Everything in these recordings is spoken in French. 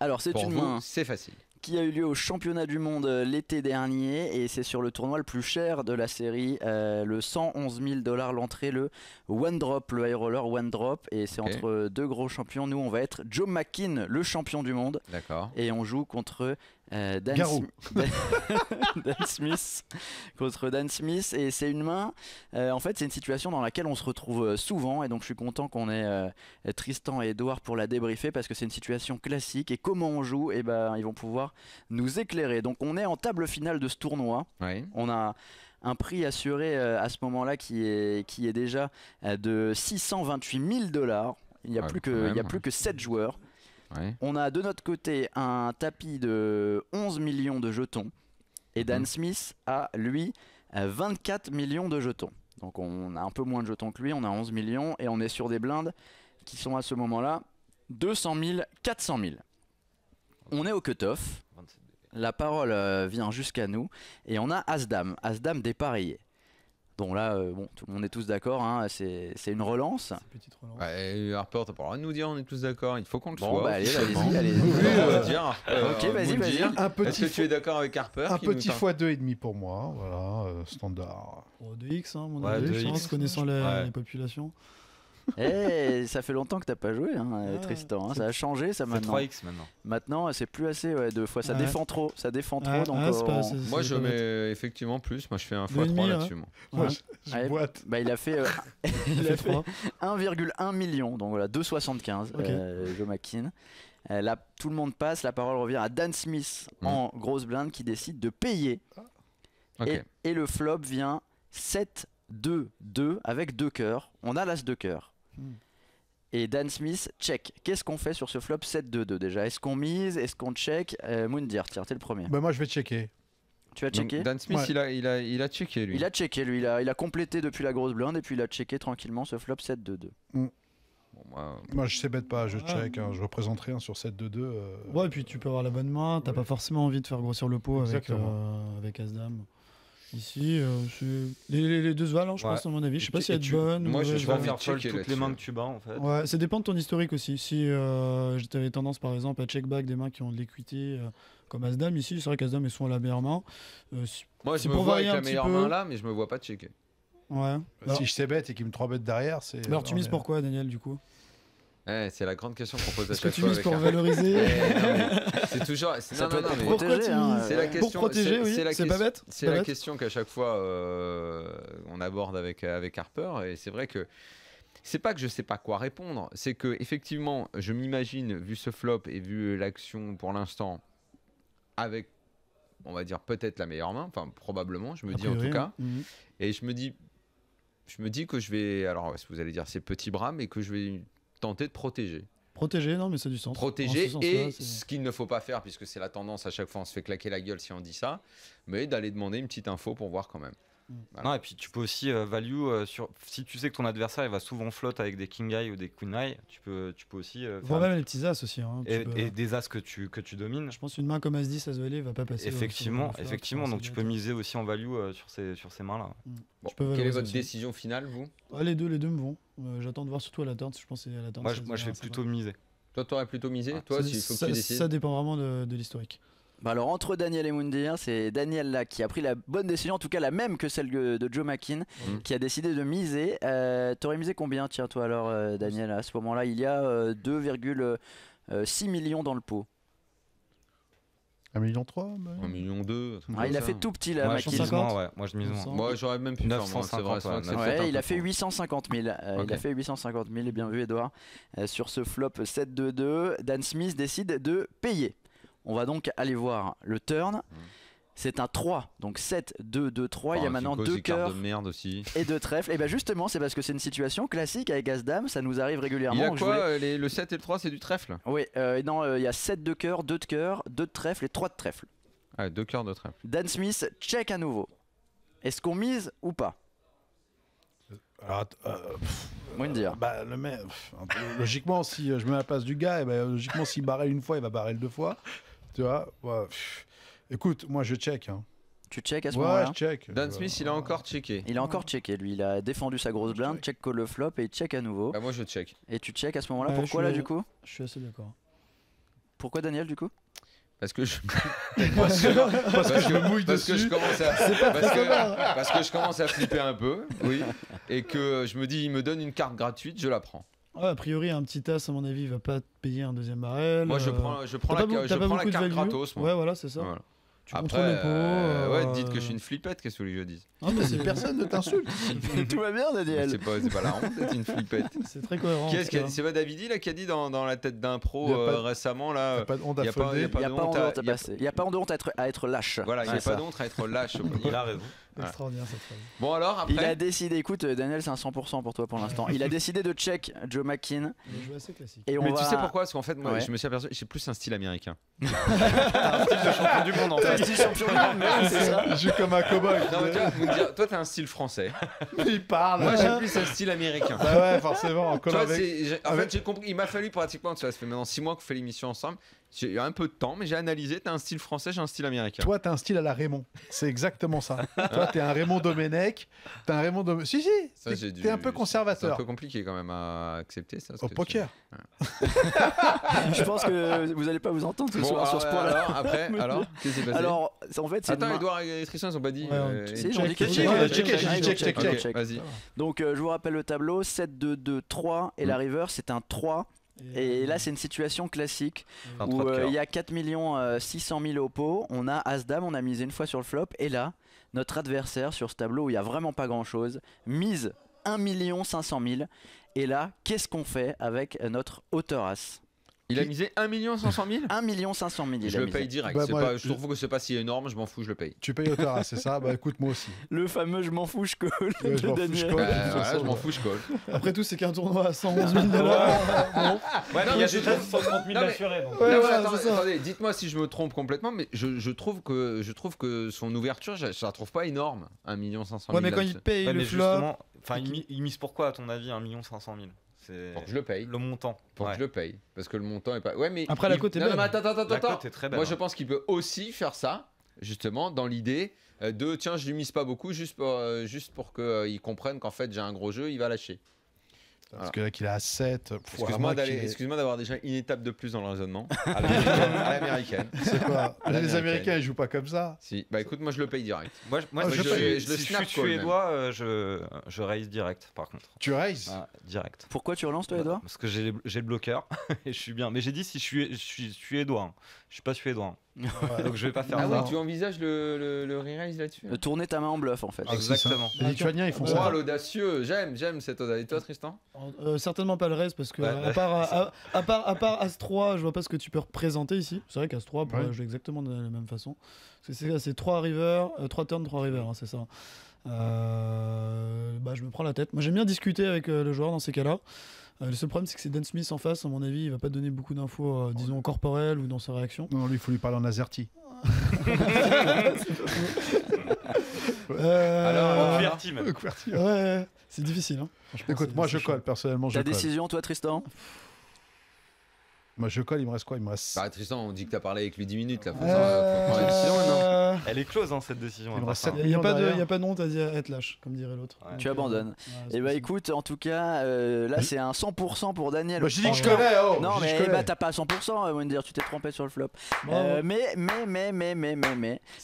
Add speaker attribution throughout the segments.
Speaker 1: Alors c'est
Speaker 2: Pour
Speaker 1: une
Speaker 2: vous,
Speaker 1: main
Speaker 2: c'est facile.
Speaker 1: qui a eu lieu au championnat du monde l'été dernier et c'est sur le tournoi le plus cher de la série, le 111 000 $ l'entrée, le One Drop, le high roller One Drop, et c'est entre deux gros champions. Nous on va être Joe McKean, le champion du monde,
Speaker 2: D'accord.
Speaker 1: et on joue contre Dan Smith, contre Dan Smith, et c'est une main. En fait, c'est une situation dans laquelle on se retrouve souvent, et donc je suis content qu'on ait Tristan et Edouard pour la débriefer parce que c'est une situation classique. Et comment on joue, et ben ils vont pouvoir nous éclairer. Donc on est en table finale de ce tournoi.
Speaker 2: Oui.
Speaker 1: On a un prix assuré à ce moment-là qui est déjà de 628 000 $. Il n'y a, plus que 7 joueurs.
Speaker 2: Ouais.
Speaker 1: On a de notre côté un tapis de 11 millions de jetons. Et Dan Smith a, lui, 24 millions de jetons. Donc on a un peu moins de jetons que lui, on a 11 millions. Et on est sur des blindes qui sont à ce moment-là 200 000, 400 000. On est au cut-off. La parole vient jusqu'à nous. Et on a As-Dame. As-Dame dépareillé. Bon là, tout le monde est tous d'accord, hein, c'est une relance.
Speaker 3: Petite relance.
Speaker 2: Ouais, Harper, t'as pas le droit de nous dire, on est tous d'accord, il faut qu'on le soit.
Speaker 1: Bon, bah allez-y.
Speaker 2: Ok,
Speaker 1: vas-y.
Speaker 2: Est-ce que tu es d'accord avec Harper?
Speaker 4: Un petit x2,5 pour moi, voilà, standard.
Speaker 3: Oh, 2x, hein, mon
Speaker 5: Ouais,
Speaker 3: avis,
Speaker 5: 2x,
Speaker 3: je pense, connaissant les populations.
Speaker 1: Ça fait longtemps que t'as pas joué, hein, Tristan. Hein, ça a changé, ça
Speaker 5: C'est
Speaker 1: maintenant.
Speaker 5: 3x maintenant.
Speaker 1: Maintenant, c'est plus assez, deux fois. Ça défend trop, donc.
Speaker 2: Moi, je mets effectivement plus. Moi, je fais un x3 là-dessus.
Speaker 4: Moi, je boite.
Speaker 1: Bah, il a fait 1,1 million, donc voilà, 2,75. Joe McKean. Là, tout le monde passe. La parole revient à Dan Smith en grosse blinde qui décide de payer. Et le flop vient 7-2-2 avec 2 cœurs. On a l'as de cœur. Et Dan Smith check. Qu'est-ce qu'on fait sur ce flop 7-2-2 déjà? Est-ce qu'on mise? Est-ce qu'on check? Moundir, tiens, t'es le premier.
Speaker 4: Bah moi je vais checker.
Speaker 1: Tu vas checker?
Speaker 2: Donc, Dan Smith, il a checké lui.
Speaker 1: Il a checké lui. Il a complété depuis la grosse blinde et puis il a checké tranquillement ce flop 7-2-2.
Speaker 2: Bon,
Speaker 4: moi je sais bête pas, je check, hein, je représente rien sur 7-2-2.
Speaker 3: Ouais, et puis tu peux avoir la bonne main, t'as pas forcément envie de faire grossir le pot avec As-Dame. Ici, les deux se valent, je pense, à mon avis. Je sais pas si elles sont bonnes.
Speaker 5: Moi, je vais
Speaker 2: faire
Speaker 5: faire toutes les mains que tu bats, en fait.
Speaker 3: Ouais, ça dépend de ton historique aussi. Si j'avais tendance, par exemple, à check back des mains qui ont de l'equity, comme As-Dame, ici, c'est vrai qu'As-Dame est souvent la meilleure main.
Speaker 2: Moi, je me vois avec la meilleure main là, mais je me vois pas checker.
Speaker 3: Ouais.
Speaker 4: Si je sais bête et qu'il me 3 bêtes derrière, c'est.
Speaker 3: Alors, tu mises pourquoi, Daniel, du coup?
Speaker 2: C'est la grande question qu'on pose à
Speaker 3: chaque fois. Est-ce que tu mises pour
Speaker 1: valoriser?
Speaker 2: C'est toujours.
Speaker 1: Ça peut être
Speaker 3: protéger.
Speaker 2: C'est la question.
Speaker 3: Pour protéger, oui. C'est pas bête.
Speaker 2: C'est la question qu'à chaque fois on aborde avec Harper, et c'est vrai que c'est pas que je sais pas quoi répondre, c'est que effectivement, je m'imagine, vu ce flop et vu l'action pour l'instant, avec, on va dire peut-être la meilleure main, enfin probablement, je me dis en tout cas, et je me dis que je vais, alors vous allez dire c'est petit bras, mais que je vais tenter de protéger.
Speaker 3: Protéger, non mais ça a du sens.
Speaker 2: Protéger et ce qu'il ne faut pas faire, puisque c'est la tendance, à chaque fois on se fait claquer la gueule si on dit ça, mais d'aller demander une petite info pour voir quand même.
Speaker 5: Voilà. Non, et puis tu peux aussi value si tu sais que ton adversaire il va souvent flotte avec des king eye ou des queen eye, tu peux aussi
Speaker 3: voir même les petits as aussi, hein,
Speaker 5: et des as que tu domines.
Speaker 3: Je pense une main comme as-10 as valet va pas passer.
Speaker 5: Effectivement, donc tu peux miser aussi en value sur ces mains là.
Speaker 2: Bon, quelle est votre décision finale, vous?
Speaker 3: Les deux me vont. J'attends de voir surtout à la turn, je pense que c'est à la turn.
Speaker 5: Moi je vais plutôt miser.
Speaker 2: Toi t'aurais plutôt misé? Toi, s'il faut que tu décides.
Speaker 3: Ça dépend vraiment de l'historique.
Speaker 1: Bah alors entre Daniel et Moundir, c'est Daniel là qui a pris la bonne décision, en tout cas la même que celle de Joe McKean, qui a décidé de miser. T'aurais misé combien, tiens toi alors Daniel, à ce moment-là? Il y a 2,6 millions dans le pot.
Speaker 4: 1,3 million
Speaker 2: 1,2 million.
Speaker 1: Il a fait tout petit là,
Speaker 5: McKean. Moi je mise moins.
Speaker 2: Moi j'aurais même pu
Speaker 5: 950,
Speaker 2: faire moins.
Speaker 1: Ouais, il a fait 850 000. Il a fait 850 000, et bien vu Edouard. Sur ce flop 7-2-2, Dan Smith décide de payer. On va donc aller voir le turn. C'est un 3, donc 7, 2, 2, 3. Il y a maintenant 2 cœurs et 2 trèfles. Et bien justement, c'est parce que c'est une situation classique avec As-Dame, ça nous arrive régulièrement.
Speaker 2: Il y a quoi le 7 et le 3, c'est du trèfle?
Speaker 1: Oui, non, il y a 7 de cœur, 2 de cœur, 2 de trèfle et 3 de trèfle.
Speaker 2: Ah, 2 cœurs de trèfle.
Speaker 1: Dan Smith, check à nouveau. Est-ce qu'on mise ou pas?
Speaker 4: Dire. Logiquement, si je mets à la place du gars, logiquement, s'il barrait une fois, il va barrer 2 fois. Tu vois, écoute, moi je check. Hein.
Speaker 1: Tu check à ce moment-là?
Speaker 4: Ouais, je check.
Speaker 2: Dan Smith, il a encore checké.
Speaker 1: Il a encore checké, lui. Il a défendu sa grosse blinde, check call le flop et il check à nouveau.
Speaker 2: Bah moi je check.
Speaker 1: Et tu check à ce moment-là, pourquoi là du coup?
Speaker 3: Je suis assez d'accord.
Speaker 1: Pourquoi Daniel du coup?
Speaker 2: Parce que je me mouille dessus. Parce que je commence à flipper un peu, oui, et que je me dis, il me donne une carte gratuite, je la prends.
Speaker 3: Ouais, a priori, un petit as, à mon avis, il va pas te payer un deuxième barrel.
Speaker 2: Moi, je prends la carte gratos. Moi.
Speaker 3: Ouais, voilà, c'est ça.
Speaker 2: Voilà.
Speaker 3: Tu contrôles les pots.
Speaker 2: Ouais, dites que je suis une flippette, qu'est-ce que vous voulez que je dise?
Speaker 3: Non, mais personne ne t'insulte.
Speaker 1: Tout va bien, Daniel.
Speaker 2: C'est pas la honte d'être une flippette.
Speaker 3: C'est très cohérent.
Speaker 2: C'est pas Davidi là qui a dit dans la tête d'un pro récemment là.
Speaker 4: Il n'y a pas de honte à
Speaker 1: Il n'y a pas de honte à être lâche.
Speaker 2: Voilà, il n'y a pas de honte à être lâche.
Speaker 5: Il a raison.
Speaker 3: Extraordinaire cette phrase.
Speaker 2: Bon alors après.
Speaker 1: Il a décidé, écoute Daniel, c'est un 100% pour toi pour l'instant. Il a décidé de check Joe McKean.
Speaker 3: Il est assez classique.
Speaker 1: Et
Speaker 2: mais tu sais pourquoi? Parce qu'en fait, moi, je me suis aperçu, j'ai plus un style américain.
Speaker 5: Un style de champion du monde en fait.
Speaker 1: Un style champion du monde, mais c'est ça.
Speaker 4: Je suis comme un cowboy.
Speaker 2: Non, mais toi, t'as un style français.
Speaker 4: Il parle.
Speaker 2: Moi, j'ai plus un style américain.
Speaker 4: Bah ouais, forcément.
Speaker 2: En fait, j'ai compris. Il m'a fallu pratiquement, ça fait maintenant 6 mois qu'on fait l'émission ensemble. J'ai eu un peu de temps, mais j'ai analysé. T'as un style français, j'ai un style américain.
Speaker 4: Toi, t'as un style à la Raymond. C'est exactement ça. Toi, t'es un Raymond Domenech. T'es un Raymond Domenech. Si. T'es un peu conservateur.
Speaker 2: C'est un peu compliqué quand même à accepter ça.
Speaker 4: Au poker.
Speaker 1: Je pense que vous allez pas vous entendre ce soir sur ce point-là.
Speaker 2: Alors, qu'est-ce qui s'est passé?
Speaker 1: Alors, en fait, c'est.
Speaker 2: Attends, Edouard et Tristan, ils ont pas dit.
Speaker 1: Si, ils ont dit check.
Speaker 2: Vas-y.
Speaker 1: Donc, je vous rappelle le tableau 7, 2, 2, 3. Et la river, c'est un 3. Et là, c'est une situation classique où il y a 4 600 000 au pot. On a As-Dame, on a misé une fois sur le flop. Et là, notre adversaire sur ce tableau où il n'y a vraiment pas grand chose mise 1 500 000. Et là, qu'est-ce qu'on fait avec notre hauteur As?
Speaker 2: Il a misé 1 500 000
Speaker 1: 1 500 000.
Speaker 2: Je le paye direct.
Speaker 4: Bah,
Speaker 2: je trouve que c'est pas si énorme, je m'en fous, je le paye.
Speaker 4: Tu payes hauteur, c'est ça? Bah écoute, moi aussi.
Speaker 1: Le fameux je m'en fous, je colle.
Speaker 4: Ouais, je m'en fous, je colle.
Speaker 2: Je m'en fous, je colle.
Speaker 3: Après tout, c'est qu'un tournoi à 111 000 $.
Speaker 2: Ouais,
Speaker 5: il y a déjà 130 000 assurés.
Speaker 2: Attendez, dites-moi si je me trompe complètement, mais je trouve que son ouverture, je la trouve pas énorme. 1 500 000.
Speaker 3: Ouais, mais quand il paye le flop.
Speaker 5: Il mise pourquoi, à ton avis, 1 500 000?
Speaker 2: Pour que je le paye.
Speaker 5: Le montant.
Speaker 2: Pour que je le paye. Parce que le montant est pas. Ouais, mais.
Speaker 3: Après, la cote est belle.
Speaker 2: Non, mais attends.
Speaker 5: La cote est très belle.
Speaker 2: Moi, je pense qu'il peut aussi faire ça, justement, dans l'idée de tiens, je lui mise pas beaucoup, juste pour qu'il comprenne qu'en fait, j'ai un gros jeu, il va lâcher.
Speaker 4: Parce que là, qu'il est à 7.
Speaker 2: Excuse-moi d'avoir déjà une étape de plus dans le raisonnement. À l'américaine.
Speaker 4: C'est quoi? Les Américains, ils jouent pas comme ça.
Speaker 2: Si. Bah écoute, moi je le paye direct.
Speaker 5: Moi,
Speaker 2: je le
Speaker 5: si
Speaker 2: snap
Speaker 5: je suis suédois, je raise direct par contre.
Speaker 4: Tu raises?
Speaker 5: Direct.
Speaker 1: Pourquoi tu relances toi, Edouard?
Speaker 5: Parce que j'ai le bloqueur et je suis bien. Mais j'ai dit si je suis suédois. Hein. Je suis pas suédois. Hein. Donc je vais pas faire ça.
Speaker 2: Ah oui, tu envisages le re-raise là-dessus?
Speaker 1: Tourner ta main en bluff en fait.
Speaker 5: Exactement.
Speaker 4: Les Lituaniens, ils font ça.
Speaker 2: Oh, l'audacieux. J'aime cette audace. Et toi, Tristan?
Speaker 3: Certainement pas le raise parce que à part As-3, je vois pas ce que tu peux représenter ici. C'est vrai qu'As-3 pourrait jouer exactement de la même façon. C'est 3 river, 3 turns, 3 river, hein, c'est ça. Je me prends la tête. Moi j'aime bien discuter avec le joueur dans ces cas-là. Le seul problème c'est que c'est Dan Smith en face, à mon avis il va pas te donner beaucoup d'infos disons corporelles ou dans sa réaction.
Speaker 4: Non, lui il faut lui parler en azerty.
Speaker 5: Alors QWERTY même.
Speaker 3: Ouais, c'est difficile hein.
Speaker 4: Écoute, moi je colle personnellement, je colle.
Speaker 1: Ta décision toi Tristan?
Speaker 4: Moi je colle, il me reste quoi? Il me reste.
Speaker 2: Bah Tristan, on dit que t'as parlé avec lui 10 minutes là. Faut
Speaker 3: prendre
Speaker 2: la décision maintenant.
Speaker 5: Elle est close cette décision.
Speaker 3: Il n'y a pas de honte à être lâche, comme dirait l'autre.
Speaker 1: Ouais. Tu abandonnes. Et bah écoute, en tout cas, là c'est un 100% pour Daniel.
Speaker 4: Bah, je dis que je connais.
Speaker 1: Non mais t'as pas 100%, on dire tu t'es trompé sur le flop. Mais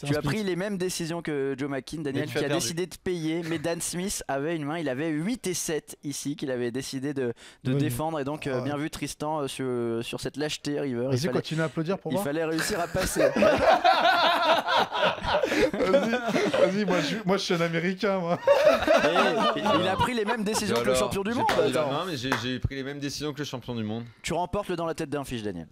Speaker 1: tu as pris les mêmes décisions que Joe McKean, Daniel, qui a décidé de payer. Mais Dan Smith avait une main, il avait 8 et 7 ici qu'il avait décidé de défendre. Et donc bien vu Tristan sur cette lâcheté river.
Speaker 4: Vas-y, continue à applaudir pour moi.
Speaker 1: Il fallait réussir à passer.
Speaker 4: Vas-y, moi je suis un Américain, moi.
Speaker 1: Et il a pris les mêmes décisions que le champion du monde.
Speaker 2: Mais j'ai pris les mêmes décisions que le champion du monde.
Speaker 1: Tu remportes le dans la tête d'un fiche, Daniel.